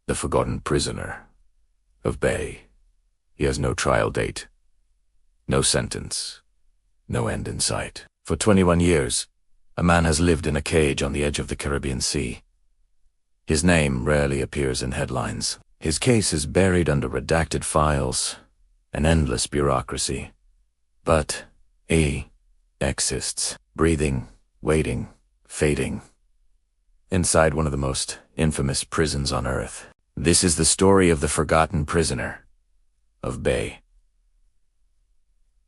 The forgotten prisoner of Bay. He has no trial date, no sentence, no end in sight. For 21 years, a man has lived in a cage on the edge of the Caribbean Sea. His name rarely appears in headlines. His case is buried under redacted files, an endless bureaucracy. But he exists, breathing, waiting, fading, inside one of the most infamous prisons on Earth. This is the story of the forgotten prisoner of Bay.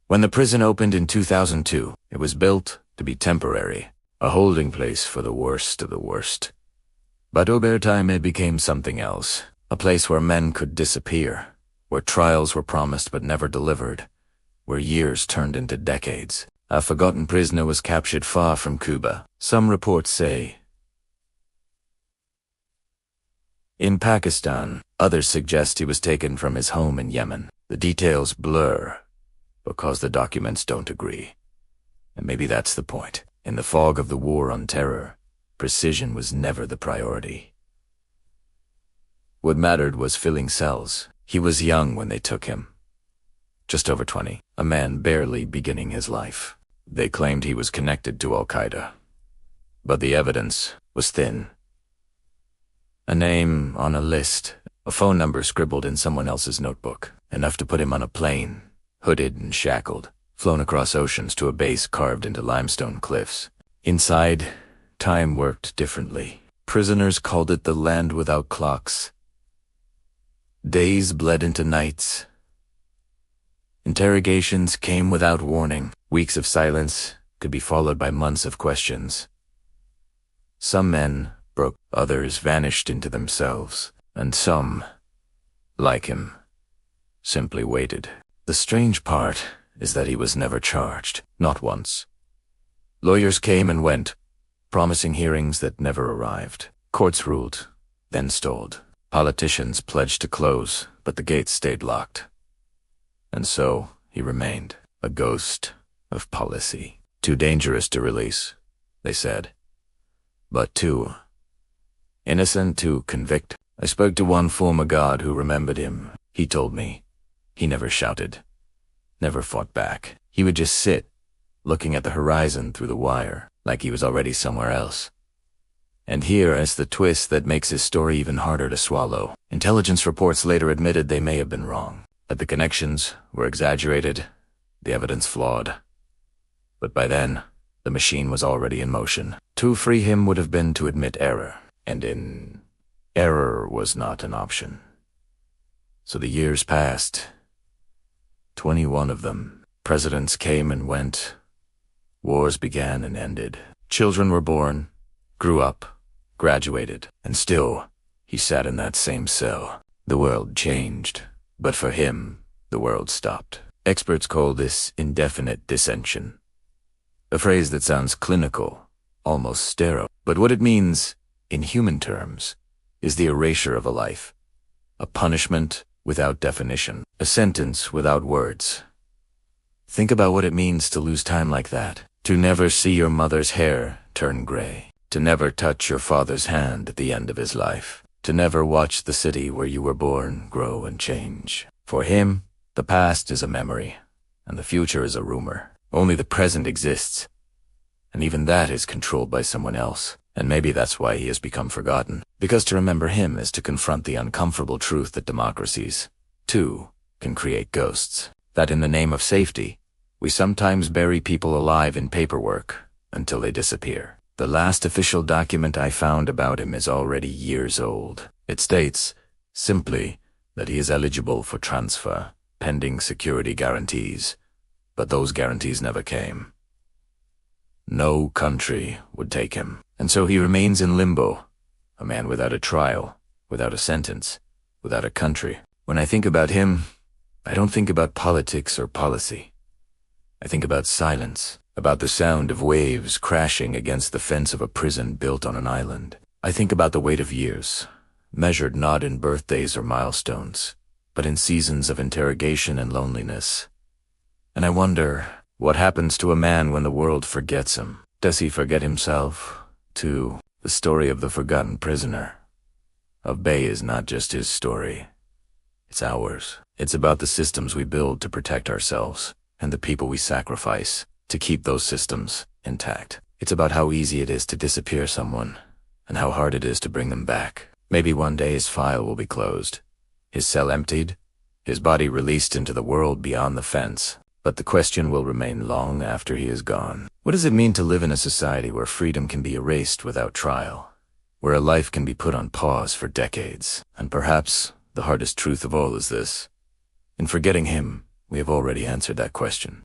When the prison opened in 2002, it was built to be temporary, a holding place for the worst of the worst. But over time it became something else, a place where men could disappear, where trials were promised but never delivered, where years turned into decades. A forgotten prisoner was captured far from Cuba. Some reports say in Pakistan, others suggest he was taken from his home in Yemen. The details blur because the documents don't agree. And maybe that's the point. In the fog of the war on terror, precision was never the priority. What mattered was filling cells. He was young when they took him. Just over 20, a man barely beginning his life. They claimed he was connected to Al-Qaeda, but the evidence was thin. A name on a list, a phone number scribbled in someone else's notebook, enough to put him on a plane, hooded and shackled, flown across oceans to a base carved into limestone cliffs. Inside, time worked differently. Prisoners called it the land without clocks. Days bled into nights. Interrogations came without warning. Weeks of silence could be followed by months of questions. Some men broke, others vanished into themselves, and some, like him, simply waited. The strange part is that he was never charged, not once. Lawyers came and went, promising hearings that never arrived. Courts ruled, then stalled. Politicians pledged to close, but the gates stayed locked. And so he remained, a ghost of policy. Too dangerous to release, they said, but too innocent to convict. I spoke to one former guard who remembered him. He told me he never shouted, never fought back. He would just sit, looking at the horizon through the wire, like he was already somewhere else. And here is the twist that makes his story even harder to swallow. Intelligence reports later admitted they may have been wrong, that the connections were exaggerated, the evidence flawed. But by then, the machine was already in motion. To free him would have been to admit error, and error was not an option. So the years passed, 21 of them. Presidents came and went. Wars began and ended. Children were born, grew up, graduated, and still, he sat in that same cell. The world changed, but for him, the world stopped. Experts call this indefinite detention, a phrase that sounds clinical, almost sterile, but what it means, in human terms, is the erasure of a life, a punishment without definition, a sentence without words. Think about what it means to lose time like that, to never see your mother's hair turn gray, to never touch your father's hand at the end of his life, to never watch the city where you were born grow and change. For him, the past is a memory, and the future is a rumor. Only the present exists, and even that is controlled by someone else. And maybe that's why he has become forgotten, because to remember him is to confront the uncomfortable truth that democracies, too, can create ghosts. That in the name of safety, we sometimes bury people alive in paperwork until they disappear. The last official document I found about him is already years old. It states, simply, that he is eligible for transfer, pending security guarantees, but those guarantees never came. No country would take him, and so he remains in limbo, a man without a trial, without a sentence, without a country. When I think about him, I don't think about politics or policy. I think about silence, about the sound of waves crashing against the fence of a prison built on an island. I think about the weight of years, measured not in birthdays or milestones, but in seasons of interrogation and loneliness. And I wonder, what happens to a man when the world forgets him? Does he forget himself, too? The story of the forgotten prisoner of Bay is not just his story. It's ours. It's about the systems we build to protect ourselves and the people we sacrifice to keep those systems intact. It's about how easy it is to disappear someone and how hard it is to bring them back. Maybe one day his file will be closed, his cell emptied, his body released into the world beyond the fence. But the question will remain long after he is gone. What does it mean to live in a society where freedom can be erased without trial, where a life can be put on pause for decades? And perhaps the hardest truth of all is this: in forgetting him, we have already answered that question.